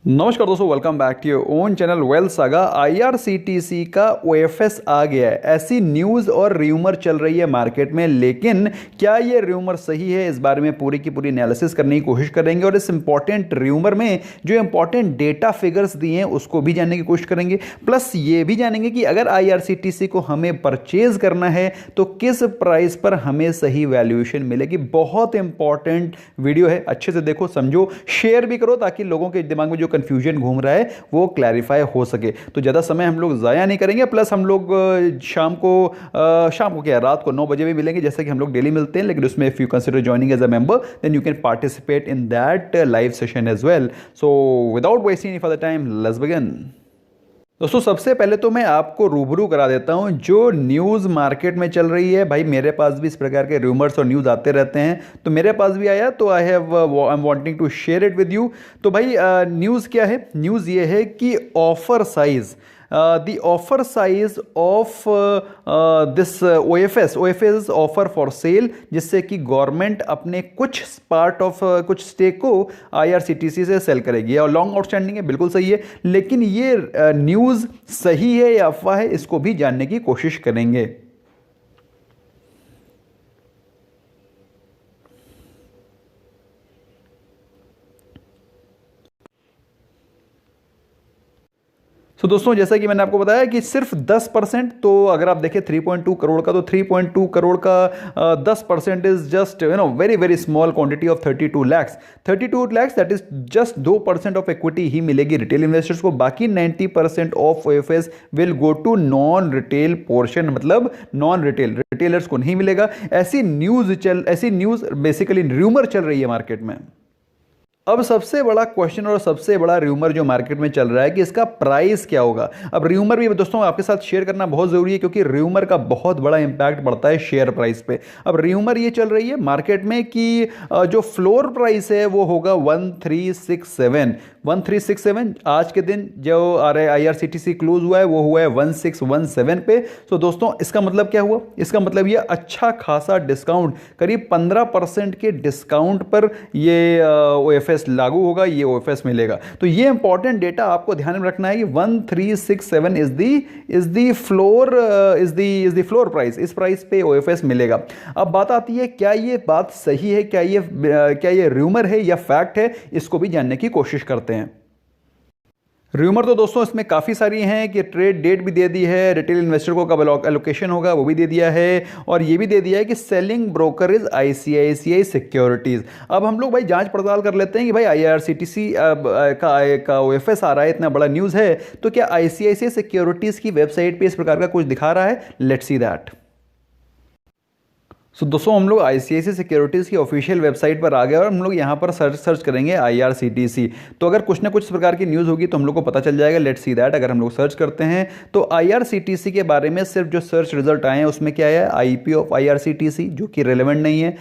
नमस्कार दोस्तों, welcome back to your own channel Wealth Saga. IRCTC का ओएफएस आ गया है, ऐसी न्यूज़ और र्यूमर चल रही है मार्केट में। लेकिन क्या ये र्यूमर सही है, इस बारे में पूरी की पूरी एनालिसिस करने की कोशिश करेंगे और इस इंपॉर्टेंट र्यूमर में जो इंपॉर्टेंट डेटा फिगर्स दिए हैं उसको भी जानने की कोशिश करेंगे। प्लस ये भी जानेंगे कि अगर आईआरसीटीसी को हमें परचेज करना है तो किस प्राइस पर हमें सही वैल्यूएशन मिलेगी। बहुत इंपॉर्टेंट वीडियो है, अच्छे से देखो, समझो, शेयर भी करो ताकि लोगों के दिमाग में जो कंफ्यूजन घूम रहा है वो क्लैरिफाई हो सके। तो ज़्यादा समय हम लोग ज़ाया नहीं करेंगे। प्लस हम लोग शाम को क्या, रात को 9 बजे भी मिलेंगे, जैसे कि हम लोग डेली मिलते हैं। लेकिन उसमें if you consider joining as a member then you can participate in that live session as well. So without wasting any further time, let's begin. दोस्तों, सबसे पहले तो मैं आपको रूबरू करा देता हूं जो न्यूज़ मार्केट में चल रही है। भाई, मेरे पास भी इस प्रकार के रूमर्स और न्यूज़ आते रहते हैं, तो मेरे पास भी आया, तो I am wanting to share it with you. तो भाई, न्यूज़ क्या है? न्यूज़ ये है कि offer size, the offer size of this OFS offer for sale, जिससे कि गवर्नमेंट अपने कुछ पार्ट ऑफ कुछ स्टेक को आईआरसीटीसी से सेल करेगी। और लॉन्ग आउटस्टैंडिंग है, बिल्कुल सही है। लेकिन ये न्यूज़ सही है या अफवाह है, इसको भी जानने की कोशिश करेंगे। तो दोस्तों, जैसा कि मैंने आपको बताया कि सिर्फ 10%, तो अगर आप देखें 3.2 करोड़ का, तो 3.2 करोड़ का 10% is just very very small quantity of 32 lakhs. 32 lakhs, that is just 2% of equity ही मिलेगी रिटेल इन्वेस्टर्स को। बाकी 90% of OFS will go to non retail portion, मतलब नॉन रिटेल, रिटेलर्स को नहीं मिलेगा। ऐसी न्यूज बेसिकली र्यूमर चल रही है मार्केट में। अब सबसे बड़ा क्वेश्चन और सबसे बड़ा र्यूमर जो मार्केट में चल रहा है कि इसका प्राइस क्या होगा। अब र्यूमर भी दोस्तों आपके साथ शेयर करना बहुत जरूरी है, क्योंकि र्यूमर का बहुत बड़ा इंपैक्ट पड़ता है शेयर प्राइस पे। अब र्यूमर ये चल रही है मार्केट में कि जो फ्लोर प्राइस है वो होगा 1367। आज के दिन जो आईआरसीटीसी क्लोज हुआ है वो हुआ है 1617 पे। तो दोस्तों, इसका मतलब क्या हुआ? इसका मतलब ये अच्छा खासा डिस्काउंट, करीब 15% के डिस्काउंट पर ये ओएफएस लागू होगा, ये ओएफएस मिलेगा। तो ये इंपॉर्टेंट डेटा आपको ध्यान में रखना है कि 1367 इज द फ्लोर प्राइस। इस प्राइस पे ओएफएस मिलेगा। अब बात आती है, क्या ये बात सही है, क्या ये र्यूमर है या फैक्ट है? इसको भी जानने की कोशिश करते हैं। र्यूमर तो दोस्तों इसमें काफ़ी सारी हैं कि ट्रेड डेट भी दे दी है, रिटेल इन्वेस्टर को कब एलोकेशन होगा वो भी दे दिया है, और ये भी दे दिया है कि selling broker is ICICI securities. अब हम लोग भाई जांच पड़ताल कर लेते हैं कि भाई आईआरसीटीसी का ओएफएस आ रहा है, इतना बड़ा न्यूज़ है, तो क्या आईसीआईसीआई सिक्योरिटीज़ की वेबसाइट पर इस प्रकार का कुछ दिखा रहा है? Let's see that. सो दोस्तों, हम लोग आईसीआईसीआई सिक्योरिटीज़ की ऑफिशियल वेबसाइट पर आ गए और हम लोग यहाँ पर सर्च करेंगे आईआरसीटीसी। तो अगर कुछ ना कुछ इस प्रकार की न्यूज़ होगी तो हम लोग को पता चल जाएगा। Let's see that. अगर हम लोग सर्च करते हैं तो आईआरसीटीसी के बारे में सिर्फ जो सर्च रिजल्ट आए हैं उसमें क्या है, आईपी ऑफ आईआरसीटीसी, जो कि रेलेवेंट नहीं है।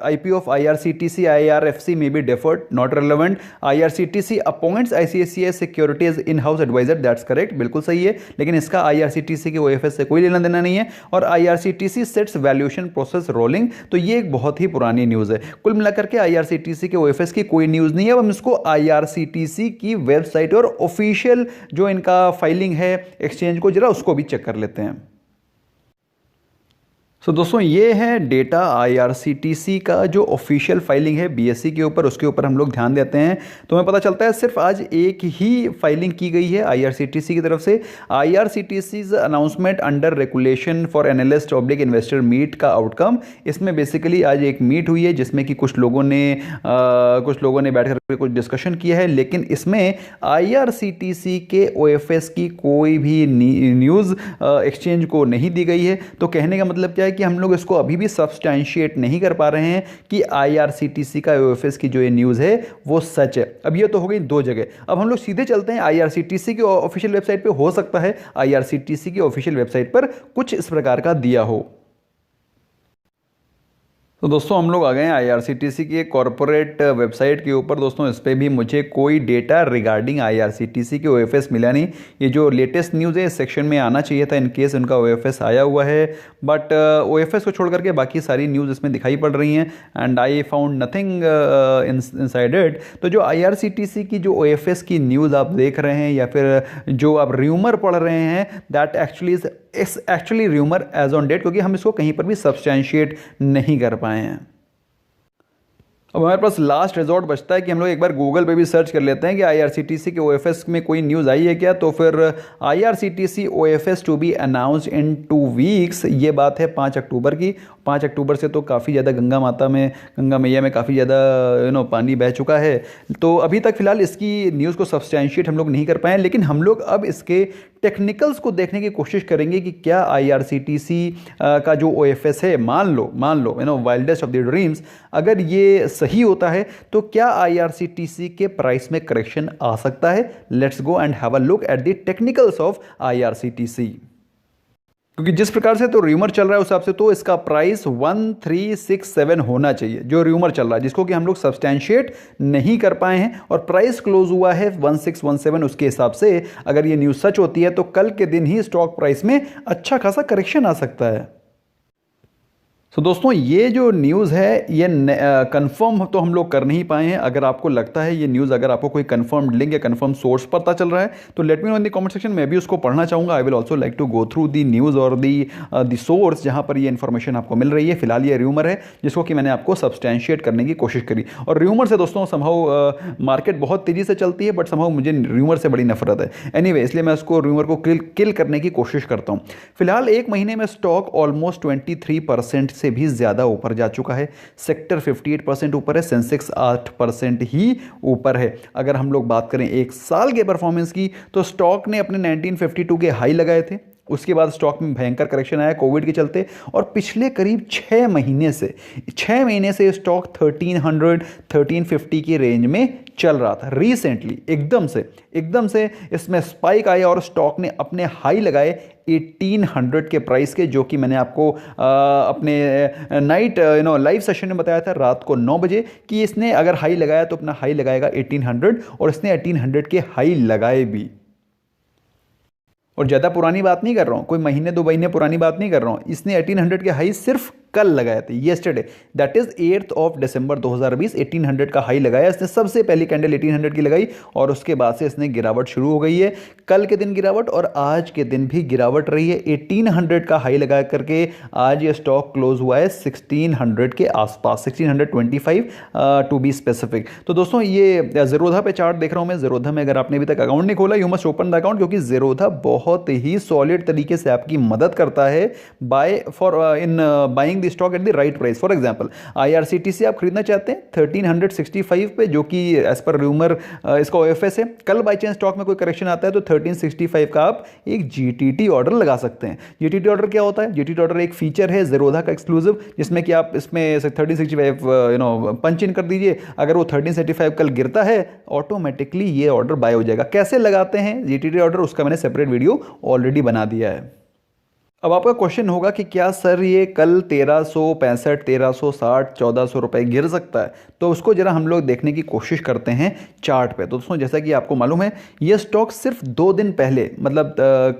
आईपी ऑफ आईआरसीटीसी आईआरएफसी में be deferred, not relevant. IRCTC appoints ICICI securities in house adviser, that's correct, बिल्कुल सही है। लेकिन इसका आईआरसीटीसी के ओएफएस से कोई लेना देना नहीं है। और IRCTC sets valuation process rolling, तो ये एक बहुत ही पुरानी न्यूज़ है। कुल मिलाकर के आईआरसीटीसी के ओएफएस की कोई न्यूज़ नहीं है। अब हम इसको आईआरसीटीसी की वेबसाइट और ऑफिशियल जो इनका फाइलिंग है एक्सचेंज को, जरा उसको भी चेक कर लेते हैं। तो दोस्तों, ये है डेटा आईआरसीटीसी का जो ऑफिशियल फाइलिंग है बीएसई के ऊपर, उसके ऊपर हम लोग ध्यान देते हैं तो हमें पता चलता है सिर्फ आज एक ही फाइलिंग की गई है आईआरसीटीसी की तरफ से। IRCTC's announcement under regulation for analyst oblique investor meet का आउटकम, इसमें बेसिकली आज एक मीट हुई है जिसमें कि कुछ लोगों ने बैठ कर कुछ डिस्कशन किया है। लेकिन इसमें आईआरसीटीसी के ओएफएस की कोई भी न्यूज़ एक्सचेंज को नहीं दी गई है। तो कहने का मतलब क्या है कि हम लोग इसको अभी भी सब्सटैंशिएट नहीं कर पा रहे हैं कि आईआरसीटीसी का ओएफएस की जो ये न्यूज़ है वो सच है। अब ये तो हो गई दो जगह। अब हम लोग सीधे चलते हैं आईआरसीटीसी की ऑफिशियल वेबसाइट पे। हो सकता है आईआरसीटीसी की ऑफिशियल वेबसाइट पर कुछ इस प्रकार का दिया हो। तो दोस्तों हम लोग आ गए हैं IRCTC के कॉरपोरेट वेबसाइट के ऊपर। दोस्तों इस पर भी मुझे कोई डेटा रिगार्डिंग IRCTC के OFS मिला नहीं। ये जो लेटेस्ट न्यूज़ है इस सेक्शन में आना चाहिए था इन केस उनका OFS आया हुआ है, बट OFS को छोड़ करके बाकी सारी न्यूज़ इसमें दिखाई पड़ रही हैं and I found nothing inside it. तो जो IRCTC की जो OFS की न्यूज़ आप देख रहे हैं या फिर जो आप र्यूमर पढ़ रहे हैं, that actually is actually rumour as on date, क्योंकि हम इसको कहीं पर भी सब्सटैंशिएट नहीं कर पाए हैं। अब हमारे पास लास्ट रिजॉर्ट बचता है कि हम लोग एक बार गूगल पे भी सर्च कर लेते हैं कि IRCTC के OFS में कोई न्यूज़ आई है क्या। तो फिर IRCTC OFS to be announced in 2 weeks, ये बात है 5 अक्टूबर की। 5 अक्टूबर से तो काफ़ी ज़्यादा गंगा मैया में काफ़ी ज़्यादा पानी बह चुका है। तो अभी तक फ़िलहाल इसकी न्यूज़ को सब्सटैंशिएट हम लोग नहीं कर पाए, लेकिन हम लोग अब इसके टेक्निकल्स को देखने की कोशिश करेंगे कि क्या IRCTC का जो OFS है, मान लो वाइल्डेस्ट ऑफ द ड्रीम्स, अगर ये सही होता है तो क्या IRCTC के प्राइस में करेक्शन आ सकता है। Let's go and have a look at the technicals of IRCTC, क्योंकि जिस प्रकार से तो र्यूमर चल रहा है उस हिसाब से तो इसका प्राइस 1367 होना चाहिए, जो र्यूमर चल रहा है जिसको कि हम लोग सब्सटैंशिएट नहीं कर पाए हैं, और प्राइस क्लोज हुआ है 1617। उसके हिसाब से अगर ये न्यूज़ सच होती है तो कल के दिन ही स्टॉक प्राइस में अच्छा खासा करेक्शन आ सकता है। तो दोस्तों ये जो न्यूज़ है ये कंफर्म तो हम लोग कर नहीं पाए हैं। अगर आपको लगता है ये न्यूज़, अगर आपको कोई कंफर्म लिंक या कंफर्म सोर्स पता चल रहा है तो let me know in the comment section, मैं भी उसको पढ़ना चाहूँगा। I will also like to go through the news और दी सोर्स जहाँ पर ये इन्फॉर्मेशन आपको मिल रही है। फिलहाल ये र्यूमर है जिसको कि मैंने आपको सब्सटैंशिएट करने की कोशिश करी, और र्यूमर से दोस्तों समहाउ मार्केट बहुत तेज़ी से चलती है, बट समहाउ मुझे र्यूमर से बड़ी नफरत है। एनीवे, इसलिए मैं उसको र्यूमर को किल करने की कोशिश करता हूँ। फिलहाल एक महीने में स्टॉक ऑलमोस्ट 23% से भी ज़्यादा ऊपर जा चुका है। सेक्टर 58% ऊपर है, सेंसेक्स 8% ही ऊपर है। अगर हम लोग बात करें एक साल के परफॉर्मेंस की तो स्टॉक ने अपने 1952 के हाई लगाए थे, उसके बाद स्टॉक में भयंकर करेक्शन आया कोविड के चलते, और पिछले करीब 6 महीने से स्टॉक 1350 की रेंज में चल रहा था। रिसेंटली एकदम से इसमें स्पाइक आया और स्टॉक ने अपने हाई लगाए 1800 के प्राइस के, जो कि मैंने आपको अपने नाइट लाइव सेशन में बताया था रात को 9 बजे कि इसने अगर हाई लगाया तो अपना हाई लगाएगा 1800, और इसने 1800 के हाई लगाए भी। और ज़्यादा पुरानी बात नहीं कर रहा हूँ, कोई महीने 2 महीने पुरानी बात नहीं कर रहा हूँ। इसने 1800 के हाई सिर्फ कल लगाए थे, येस्टरडे, दैट इज 8 दिसंबर 2020 1800 का हाई लगाया इसने। सबसे पहली कैंडल 1800 की लगाई और उसके बाद से इसने गिरावट शुरू हो गई है। कल के दिन गिरावट और आज के दिन भी गिरावट रही है। 1800 का हाई लगा करके आज ये स्टॉक क्लोज हुआ है 1600 के आसपास, 1625 टू बी स्पेसिफिक। तो दोस्तों ये ज़ीरोधा पे चार्ट देख रहा हूँ मैं। ज़ीरोधा में अगर आपने अभी तक अकाउंट नहीं खोला, you must open the account, क्योंकि ज़ीरोधा बहुत ही सॉलिड तरीके से आपकी मदद करता है buying stock at the right price. For example IRCTC आप खरीदना चाहते हैं 1365 पे, जो कि एज पर रूमर इसका OFS है। कल बाई चांस स्टॉक में कोई करेक्शन आता है तो 1365 का आप एक GTT ऑर्डर लगा सकते हैं। GTT ऑर्डर क्या होता है? GTT ऑर्डर एक फीचर है ज़ीरोधा का एक्सक्लूसिव, जिसमें कि आप इसमें 1365 पंच इन कर दीजिए। अगर वो 1365 कल गिरता है ऑटोमेटिकली ये ऑर्डर बाय हो जाएगा। कैसे लगाते हैं GTT ऑर्डर, उसका मैंने सेपरेट वीडियो ऑलरेडी बना दिया है। अब आपका क्वेश्चन होगा कि क्या सर ये कल 1365, 1360, 1400 रुपए गिर सकता है? तो उसको जरा हम लोग देखने की कोशिश करते हैं चार्ट पे। तो दोस्तों जैसा कि आपको मालूम है ये स्टॉक सिर्फ 2 दिन पहले, मतलब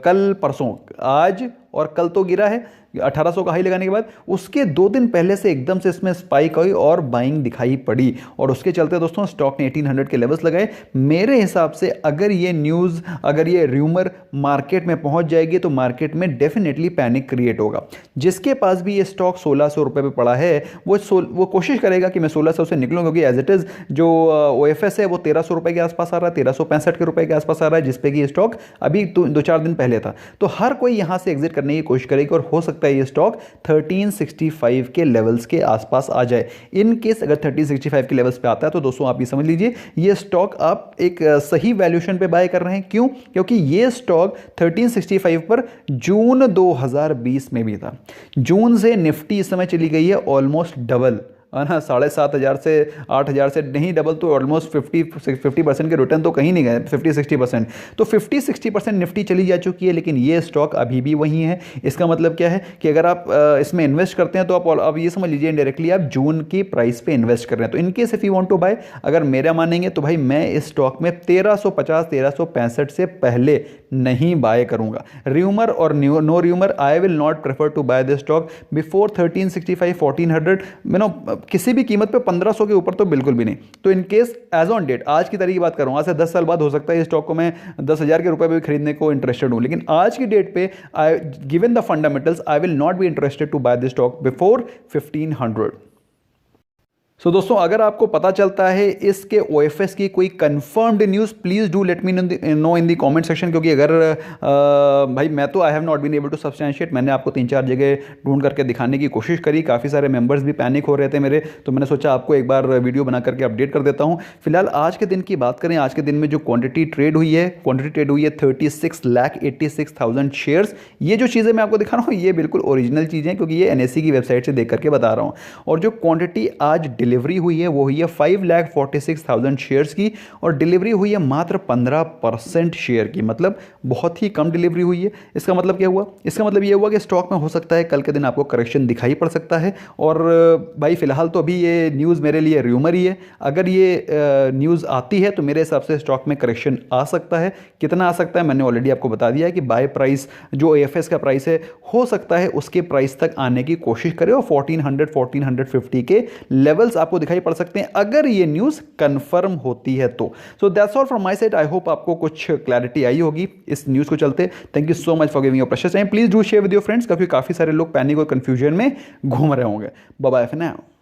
कल परसों, आज और कल तो गिरा है 1800 का हाई लगाने के बाद, उसके 2 दिन पहले से एकदम से इसमें स्पाइक आई और बाइंग दिखाई पड़ी, और उसके चलते दोस्तों स्टॉक ने 1800 के लेवल्स लगाए। मेरे हिसाब से अगर ये न्यूज़, अगर ये र्यूमर मार्केट में पहुंच जाएगी तो मार्केट में डेफिनेटली पैनिक क्रिएट होगा। जिसके पास भी ये स्टॉक 1600 रुपये पे पड़ा है वो कोशिश करेगा कि मैं 1600 से निकलूँ, क्योंकि एज इट इज़ जो OFS है वो 1300 रुपये के आसपास आ रहा है, 1365 के रुपये के आसपास आ रहा है, जिसपे कि ये स्टॉक अभी 2-4 दिन पहले था। तो हर कोई यहाँ से एग्जिट करने की कोशिश करेगी और हो सकता है ये स्टॉक 1365 के लेवल्स के आसपास आ जाए। इन केस अगर 1365 के लेवल्स पे आता है तो दोस्तों आप ये समझ लीजिए ये स्टॉक आप एक सही वैल्यूएशन पे बाय कर रहे हैं। क्यों? क्योंकि ये स्टॉक 1365 पर जून 2020 में भी था। जून से निफ्टी इस समय चली गई है ऑलमोस्ट डबल। है ना, 7,500 से 8,000 से नहीं डबल तो ऑलमोस्ट 50% के रिटर्न तो कहीं नहीं गए, 50-60%। तो 50-60% निफ्टी चली जा चुकी है, लेकिन ये स्टॉक अभी भी वही है। इसका मतलब क्या है कि अगर आप इसमें इन्वेस्ट करते हैं तो आप अब ये समझ लीजिए डायरेक्टली आप जून की प्राइस पे इन्वेस्ट कर रहे हैं। तो in case if you want to buy, अगर मेरा मानेंगे तो भाई मैं इस स्टॉक में 1350-1365 से पहले नहीं बाय करूंगा। र्यूमर और no rumour, I will not prefer to buy this stock before 1365-1400, किसी भी कीमत पे 1500 के ऊपर तो बिल्कुल भी नहीं। तो इनकेस एज ऑन डेट, आज की तारीख की बात कर रहा हूं, आज से 10 साल बाद हो सकता है इस स्टॉक को मैं 10,000 के रुपए पे भी खरीदने को इंटरेस्टेड हूं, लेकिन आज की डेट पे I given the fundamentals I will not be interested to buy this stock before 1500। So दोस्तों, अगर आपको पता चलता है इसके OFS की कोई confirmed news, please do let me know in the comment section, क्योंकि अगर भाई मैं तो I have not been able to substantiate, मैंने आपको 3-4 जगह ढूंढ करके दिखाने की कोशिश करी, काफ़ी सारे मेंबर्स भी पैनिक हो रहे थे मेरे, तो मैंने सोचा आपको एक बार वीडियो बना करके अपडेट कर देता हूँ। फिलहाल आज के दिन की बात करें, आज के दिन में जो क्वान्टिटी ट्रेड हुई है 36,86,000 शेयर्स। ये जो चीज़ें मैं आपको दिखा रहा हूँ ये बिल्कुल ओरिजिनल चीज़ें हैं, क्योंकि ये NSE की वेबसाइट से देख करके बता रहा हूँ। और जो क्वांटिटी आज डिलीवरी हुई है वो हुई है 5,46,000 शेयर्स की, और डिलीवरी हुई है मात्र 15% शेयर की, मतलब बहुत ही कम डिलीवरी हुई है। इसका मतलब क्या हुआ? इसका मतलब ये हुआ कि स्टॉक में हो सकता है कल के दिन आपको करेक्शन दिखाई पड़ सकता है। और भाई फिलहाल तो अभी ये न्यूज़ मेरे लिए र्यूमर ही है, अगर ये न्यूज़ आती है तो मेरे हिसाब से स्टॉक में करेक्शन आ सकता है। कितना आ सकता है मैंने ऑलरेडी आपको बता दिया है कि बाय प्राइस जो AFS का प्राइस है हो सकता है उसके प्राइस तक आने की कोशिश करें, और 1400-1450 के लेवल्स आपको दिखाई पड़ सकते हैं अगर ये न्यूज़ कंफर्म होती है तो। So that's all from my side, I hope आपको कुछ क्लैरिटी आई होगी इस न्यूज़ को चलते। Thank you so much for giving your precious time. Please do share with your friends, क्योंकि काफ़ी सारे लोग पैनिक और कंफ्यूजन में घूम रहे होंगे। Bye bye for now.